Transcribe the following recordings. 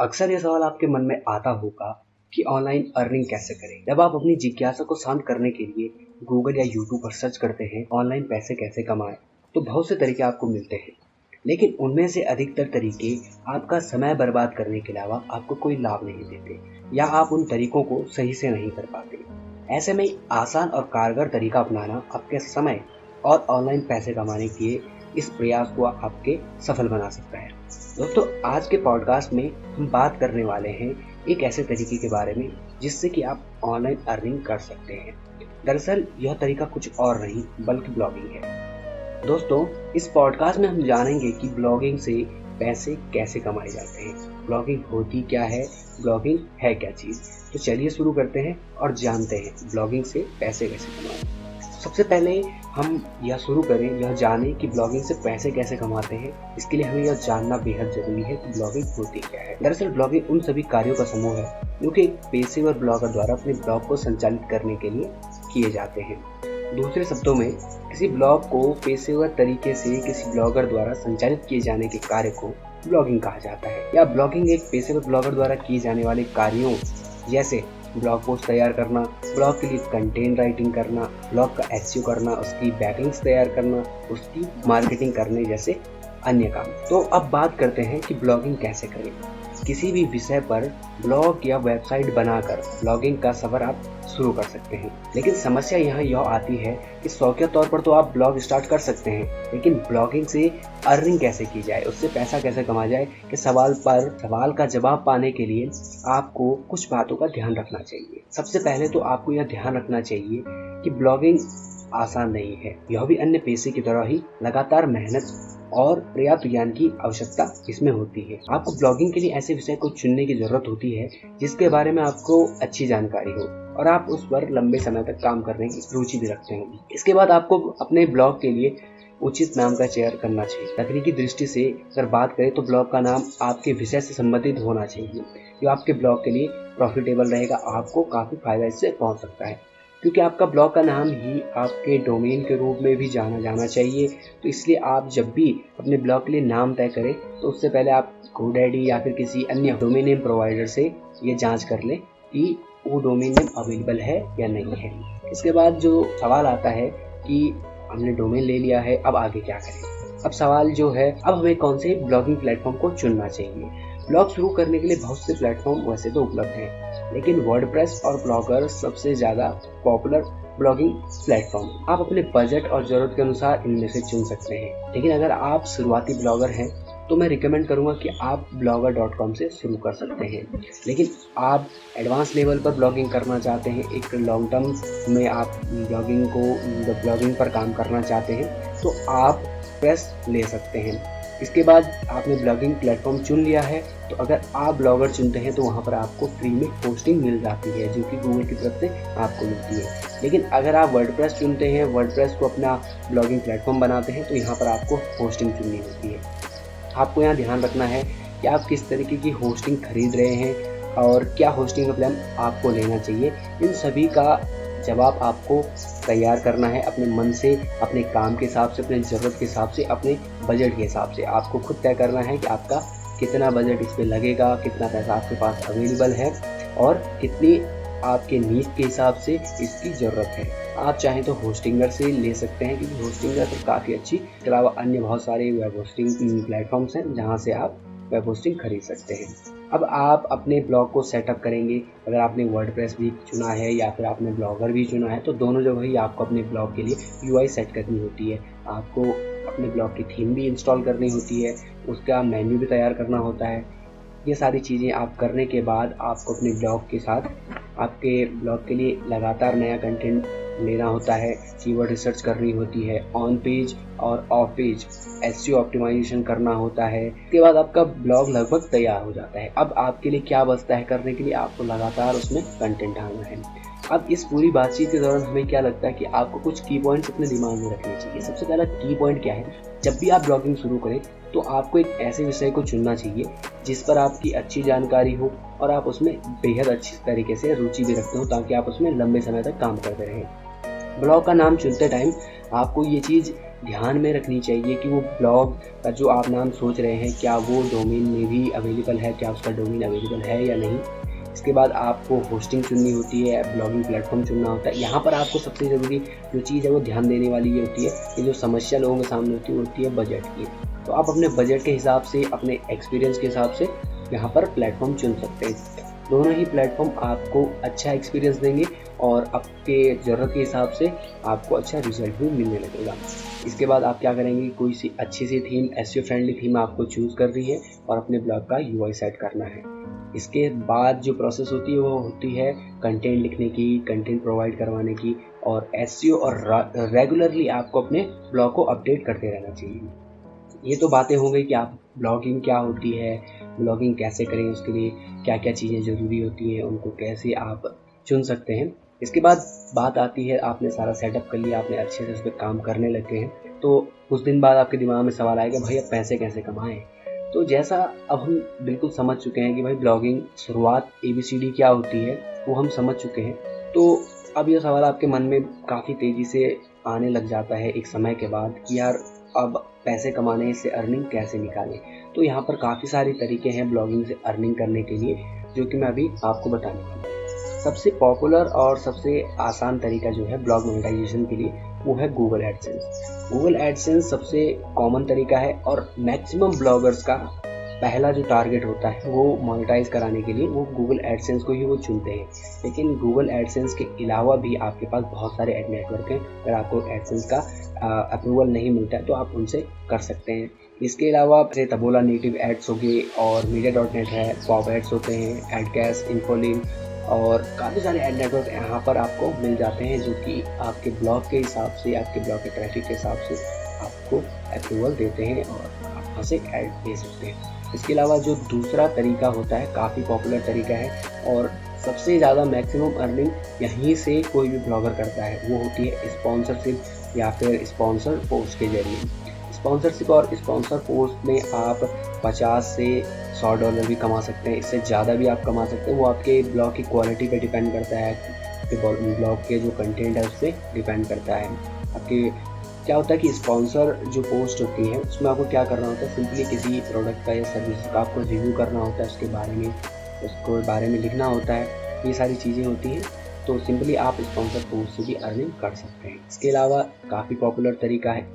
अक्सर ये सवाल आपके मन में आता होगा कि ऑनलाइन अर्निंग कैसे करें। जब आप अपनी जिज्ञासा को शांत करने के लिए गूगल या यूट्यूब पर सर्च करते हैं ऑनलाइन पैसे कैसे कमाएं, तो बहुत से तरीके आपको मिलते हैं, लेकिन उनमें से अधिकतर तरीके आपका समय बर्बाद करने के अलावा आपको कोई लाभ नहीं देते या आप उन तरीकों को सही से नहीं कर पाते। ऐसे में आसान और कारगर तरीका अपनाना आपके समय और ऑनलाइन पैसे कमाने के इस प्रयास को आपके सफल बना सकता है। दोस्तों, आज के पॉडकास्ट में हम बात करने वाले हैं एक ऐसे तरीके के बारे में जिससे कि आप ऑनलाइन अर्निंग कर सकते हैं। दरअसल यह तरीका कुछ और नहीं बल्कि ब्लॉगिंग है। दोस्तों, इस पॉडकास्ट में हम जानेंगे कि ब्लॉगिंग से पैसे कैसे कमाए जाते हैं, ब्लॉगिंग होती क्या है, ब्लॉगिंग है क्या चीज़। तो चलिए शुरू करते हैं और जानते हैं ब्लॉगिंग से पैसे कैसे कमाएं। सबसे पहले हम यह जानें कि ब्लॉगिंग से पैसे कैसे कमाते हैं। इसके लिए हमें यह जानना बेहद जरूरी है कि ब्लॉगिंग होती क्या है। दरअसल ब्लॉगिंग उन सभी कार्यों का समूह है जो कि एक पेशेवर ब्लॉगर द्वारा अपने ब्लॉग को संचालित करने के लिए किए जाते हैं। दूसरे शब्दों में, किसी ब्लॉग को पेशेवर तरीके से किसी ब्लॉगर द्वारा संचालित किए जाने के कार्य को ब्लॉगिंग कहा जाता है। या ब्लॉगिंग एक पेशेवर ब्लॉगर द्वारा किए जाने वाले कार्यों जैसे ब्लॉग पोस्ट तैयार करना, ब्लॉग के लिए कंटेंट राइटिंग करना, ब्लॉग का एसईओ करना, उसकी बैकलिंक्स तैयार करना, उसकी मार्केटिंग करने जैसे अन्य काम। तो अब बात करते हैं कि ब्लॉगिंग कैसे करें। किसी भी विषय पर ब्लॉग या वेबसाइट बनाकर ब्लॉगिंग का सफर आप शुरू कर सकते हैं। लेकिन समस्या यहाँ यह आती है कि शौकिया तौर पर तो आप ब्लॉग स्टार्ट कर सकते हैं, लेकिन ब्लॉगिंग से अर्निंग कैसे की जाए, उससे पैसा कैसे कमाया जाए के सवाल का जवाब पाने के लिए आपको कुछ बातों का ध्यान रखना चाहिए। सबसे पहले तो आपको यह ध्यान रखना चाहिए कि ब्लॉगिंग आसान नहीं है। यह भी अन्य पेशे की तरह ही लगातार मेहनत और पर्याप्त ज्ञान की आवश्यकता इसमें होती है। आपको ब्लॉगिंग के लिए ऐसे विषय को चुनने की जरूरत होती है जिसके बारे में आपको अच्छी जानकारी हो और आप उस पर लंबे समय तक काम करने की रुचि भी रखते हो। इसके बाद आपको अपने ब्लॉग के लिए उचित नाम का चयन करना चाहिए। तकनीकी दृष्टि से अगर बात करें तो ब्लॉग का नाम आपके विषय से संबंधित होना चाहिए जो आपके ब्लॉग के लिए प्रॉफिटेबल रहेगा। आपको काफी फायदा इससे पहुंच सकता है क्योंकि आपका ब्लॉग का नाम ही आपके डोमेन के रूप में भी जाना जाना चाहिए। तो इसलिए आप जब भी अपने ब्लॉग के लिए नाम तय करें तो उससे पहले आप GoDaddy या फिर किसी अन्य डोमेन नेम प्रोवाइडर से ये जांच कर लें कि वो डोमेन नेम अवेलेबल है या नहीं है। इसके बाद जो सवाल आता है कि हमने डोमेन ले लिया है, अब आगे क्या करें। अब सवाल जो है, अब हमें कौन से ब्लॉगिंग प्लेटफॉर्म को चुनना चाहिए। ब्लॉग शुरू करने के लिए बहुत से प्लेटफॉर्म वैसे तो उपलब्ध हैं, लेकिन वर्डप्रेस और ब्लॉगर सबसे ज़्यादा पॉपुलर ब्लॉगिंग प्लेटफॉर्म। आप अपने बजट और ज़रूरत के अनुसार इनमें से चुन सकते हैं। लेकिन अगर आप शुरुआती ब्लॉगर हैं तो मैं रिकमेंड करूंगा कि आप blogger.com से शुरू कर सकते हैं। लेकिन आप एडवांस लेवल पर ब्लॉगिंग करना चाहते हैं, एक लॉन्ग टर्म में आप ब्लॉगिंग पर काम करना चाहते हैं तो आप प्रेस ले सकते हैं। इसके बाद आपने ब्लॉगिंग प्लेटफॉर्म चुन लिया है तो अगर आप ब्लॉगर चुनते हैं तो वहाँ पर आपको फ्री में होस्टिंग मिल जाती है जो कि गूगल की तरफ से आपको मिलती है। लेकिन अगर आप वर्डप्रेस चुनते हैं, वर्डप्रेस को अपना ब्लॉगिंग प्लेटफॉर्म बनाते हैं तो यहाँ पर आपको होस्टिंग चुननी होती है। आपको यहाँ ध्यान रखना है कि आप किस तरीके की होस्टिंग खरीद रहे हैं और क्या होस्टिंग का प्लान आपको लेना चाहिए। इन सभी का जवाब आपको तैयार करना है अपने मन से, अपने काम के हिसाब से, अपने ज़रूरत के हिसाब से, अपने बजट के हिसाब से। आपको खुद तय करना है कि आपका कितना बजट इस पे लगेगा, कितना पैसा आपके पास अवेलेबल है और कितनी आपके नीड के हिसाब से इसकी ज़रूरत है। आप चाहें तो होस्टिंगर से ले सकते हैं क्योंकि होस्टिंगर तो काफ़ी अच्छी, इसके अलावा अन्य बहुत सारे वेब होस्टिंग प्लेटफॉर्म्स हैं जहां से आप वेब होस्टिंग खरीद सकते हैं। अब आप अपने ब्लॉग को सेटअप करेंगे। अगर आपने वर्डप्रेस भी चुना है या फिर आपने ब्लॉगर भी चुना है तो दोनों जगह ही आपको अपने ब्लॉग के लिए UI सेट करनी होती है। आपको अपने ब्लॉग की थीम भी इंस्टॉल करनी होती है, उसका मेन्यू भी तैयार करना होता है। ये सारी चीज़ें आप करने के बाद आपको अपने ब्लॉग के साथ आपके ब्लॉग के लिए लगातार नया कंटेंट लेना होता है, कीवर्ड रिसर्च करनी होती है, ऑन पेज और ऑफ पेज SEO ऑप्टिमाइजेशन करना होता है। इसके बाद आपका ब्लॉग लगभग तैयार हो जाता है। अब आपके लिए क्या बचता है करने के लिए, आपको लगातार उसमें कंटेंट डालना है। अब इस पूरी बातचीत के दौरान हमें क्या लगता है कि आपको कुछ की पॉइंट्स अपने दिमाग में रखने चाहिए। सबसे पहला की पॉइंट क्या है, जब भी आप ब्लॉगिंग शुरू करें तो आपको एक ऐसे विषय को चुनना चाहिए जिस पर आपकी अच्छी जानकारी हो और आप उसमें बेहद अच्छी तरीके से रुचि भी रखते हो ताकि आप उसमें लंबे समय तक काम करते रहें। ब्लॉग का नाम चुनते टाइम आपको ये चीज़ ध्यान में रखनी चाहिए कि वो ब्लॉग का जो आप नाम सोच रहे हैं क्या वो डोमेन में भी अवेलेबल है, क्या उसका डोमेन अवेलेबल है या नहीं। इसके बाद आपको होस्टिंग चुननी होती है, ब्लॉगिंग प्लेटफॉर्म चुनना होता है। यहाँ पर आपको सबसे ज़रूरी जो चीज़ है वो ध्यान देने वाली ये होती है कि जो समस्या लोगों के सामने होती है वो होती है बजट की। तो आप अपने बजट के हिसाब से, अपने एक्सपीरियंस के हिसाब से यहाँ पर प्लेटफॉर्म चुन सकते हैं। दोनों ही प्लेटफॉर्म आपको अच्छा एक्सपीरियंस देंगे और आपके ज़रूरत के हिसाब से आपको अच्छा रिजल्ट भी मिलने लगेगा। इसके बाद आप क्या करेंगे, कोई सी अच्छी सी थीम, एसईओ फ्रेंडली थीम आपको चूज़ करनी है और अपने ब्लॉग का यूआई सेट करना है। इसके बाद जो प्रोसेस होती है वो होती है कंटेंट लिखने की, कंटेंट प्रोवाइड करवाने की और एसईओ और रेगुलरली आपको अपने ब्लॉग को अपडेट करते रहना चाहिए। ये तो बातें हो गई कि आप ब्लॉगिंग क्या होती है, ब्लॉगिंग कैसे करें, उसके लिए क्या क्या चीज़ें ज़रूरी होती हैं, उनको कैसे आप चुन सकते हैं। इसके बाद बात आती है, आपने सारा सेटअप कर लिया, आपने अच्छे से उस पर काम करने लगे हैं, तो कुछ दिन बाद आपके दिमाग में सवाल आएगा भाई अब पैसे कैसे कमाएं। तो जैसा अब हम बिल्कुल समझ चुके हैं कि भाई ब्लॉगिंग शुरुआत ABCD क्या होती है वो हम समझ चुके हैं, तो अब ये सवाल आपके मन में काफ़ी तेज़ी से आने लग जाता है एक समय के बाद कि यार अब पैसे कमाने से अर्निंग कैसे निकालें। तो यहाँ पर काफ़ी सारे तरीके हैं ब्लॉगिंग से अर्निंग करने के लिए, जो कि मैं अभी आपको बताने वाला हूँ। सबसे पॉपुलर और सबसे आसान तरीका जो है ब्लॉग मोनेटाइजेशन के लिए वो है गूगल एडसेंस। गूगल एडसेंस सबसे कॉमन तरीका है और मैक्सिमम ब्लॉगर्स का पहला जो टारगेट होता है वो मोनेटाइज कराने के लिए वो गूगल एडसेंस को ही वो चुनते हैं। लेकिन गूगल एडसेंस के अलावा भी आपके पास बहुत सारे एड नेटवर्क हैं। अगर आपको एडसेंस का अप्रूवल नहीं मिलता है तो आप उनसे कर सकते हैं। इसके अलावा जैसे तबोला नेटिव एड्स हो गए और मीडिया.नेट है, पॉप एड्स होते हैं, एडकैश, इन्फोलिंक और काफ़ी सारे एड नेटवर्क यहाँ पर आपको मिल जाते हैं जो कि आपके ब्लॉग के हिसाब से, आपके ब्लॉग के ट्रैफिक के हिसाब से आपको अप्रूवल देते हैं और आप वहाँ से ऐड दे सकते हैं। इसके अलावा जो दूसरा तरीका होता है, काफ़ी पॉपुलर तरीका है और सबसे ज़्यादा मैक्सिमम अर्निंग यहीं से कोई भी ब्लॉगर करता है, वो होती है स्पॉन्सरशिप या फिर स्पॉन्सर पोस्ट के जरिए। स्पॉन्सरशिप और स्पॉन्सर पोस्ट में आप 50 से $100 भी कमा सकते हैं, इससे ज़्यादा भी आप कमा सकते हैं। वो आपके ब्लॉग की क्वालिटी पे डिपेंड करता है, आपके ब्लॉग के जो कंटेंट है उस पर डिपेंड करता है। आपके क्या होता है कि स्पॉन्सर जो पोस्ट होती है उसमें आपको क्या करना होता है, सिंपली किसी प्रोडक्ट का या सर्विस का आपको रिव्यू करना होता है, उसके बारे में लिखना होता है, ये सारी चीज़ें होती हैं। तो सिंपली आप स्पॉन्सर पोस्ट से भी अर्निंग कर सकते हैं। इसके अलावा काफ़ी पॉपुलर तरीका है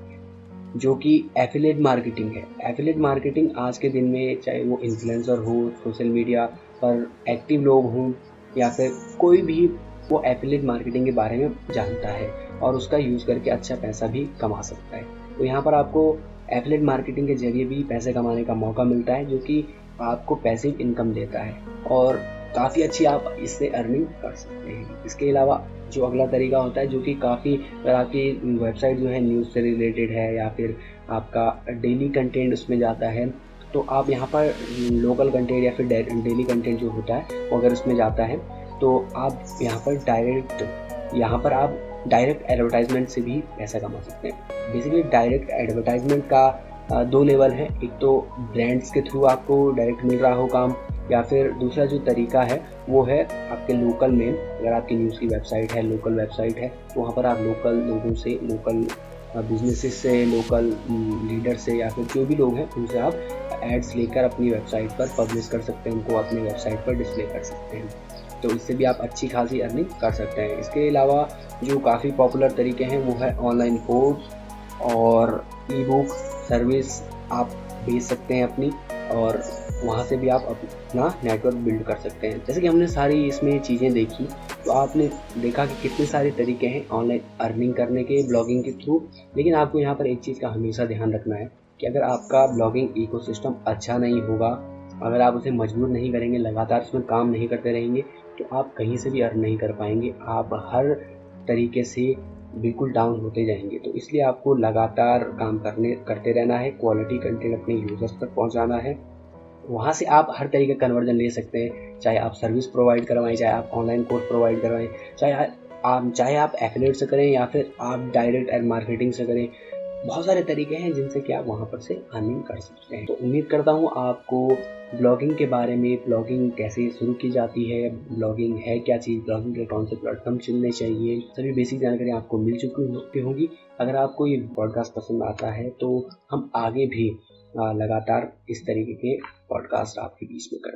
जो कि एफिलिएट मार्केटिंग है। एफिलिएट मार्केटिंग आज के दिन में चाहे वो इन्फ्लुएंसर हो, सोशल मीडिया पर एक्टिव लोग हों या फिर कोई भी, वो एफिलिएट मार्केटिंग के बारे में जानता है और उसका यूज़ करके अच्छा पैसा भी कमा सकता है। तो यहाँ पर आपको एफिलिएट मार्केटिंग के जरिए भी पैसे कमाने का मौका मिलता है जो कि आपको पैसिव इनकम देता है और काफ़ी अच्छी आप इससे अर्निंग कर सकते हैं। इसके अलावा जो अगला तरीका होता है जो कि काफ़ी, अगर आपकी वेबसाइट जो है न्यूज़ से रिलेटेड है या फिर आपका डेली कंटेंट उसमें जाता है, तो आप यहाँ पर लोकल कंटेंट या फिर डेली कंटेंट जो होता है वो अगर उसमें जाता है तो आप यहाँ पर आप डायरेक्ट एडवर्टाइजमेंट से भी पैसा कमा सकते हैं। बेसिकली डायरेक्ट एडवर्टाइजमेंट का 2 लेवल है, एक तो ब्रांड्स के थ्रू आपको डायरेक्ट मिल रहा हो काम, या फिर दूसरा जो तरीका है वो है आपके लोकल में, अगर आपकी न्यूज़ की वेबसाइट है, लोकल वेबसाइट है, तो वहाँ पर आप लोकल लोगों से, लोकल बिजनेसेस से, लोकल लीडर से या फिर जो भी लोग हैं उनसे आप एड्स लेकर अपनी वेबसाइट पर पब्लिश कर सकते हैं, उनको अपनी वेबसाइट पर डिस्प्ले कर सकते हैं। तो इससे भी आप अच्छी खासी अर्निंग कर सकते हैं। इसके अलावा जो काफ़ी पॉपुलर तरीके हैं वो है ऑनलाइन कोर्स और ई बुक सर्विस आप बेच सकते हैं अपनी, और वहाँ से भी आप अपना नेटवर्क बिल्ड कर सकते हैं। जैसे कि हमने सारी इसमें चीज़ें देखी, तो आपने देखा कि कितने सारे तरीके हैं ऑनलाइन अर्निंग करने के ब्लॉगिंग के थ्रू। लेकिन आपको यहाँ पर एक चीज़ का हमेशा ध्यान रखना है कि अगर आपका ब्लॉगिंग इकोसिस्टम अच्छा नहीं होगा, अगर आप उसे मजबूर नहीं करेंगे, लगातार उसमें काम नहीं करते रहेंगे, तो आप कहीं से भी अर्न नहीं कर पाएंगे, आप हर तरीके से बिल्कुल डाउन होते जाएंगे। तो इसलिए आपको लगातार काम करते रहना है, क्वालिटी कंटेंट अपने यूजर्स तक पहुंचाना है, वहाँ से आप हर तरीके का कन्वर्जन ले सकते हैं। चाहे आप सर्विस प्रोवाइड करवाएं, चाहे आप ऑनलाइन कोर्स प्रोवाइड करवाएं, चाहे आप एफिलिएट से करें या फिर आप डायरेक्ट एड मार्केटिंग से करें, बहुत सारे तरीके हैं जिनसे कि आप वहाँ पर से अर्निंग कर सकते हैं। तो उम्मीद करता हूँ आपको ब्लॉगिंग के बारे में, ब्लॉगिंग कैसे शुरू की जाती है, ब्लॉगिंग है क्या चीज़, ब्लॉगिंग के कौन से प्लेटफॉर्म चुनने चाहिए, सभी बेसिक जानकारी आपको मिल चुकी होगी। अगर आपको ये पॉडकास्ट पसंद आता है तो हम आगे भी लगातार इस तरीके के पॉडकास्ट आपके बीच में करें।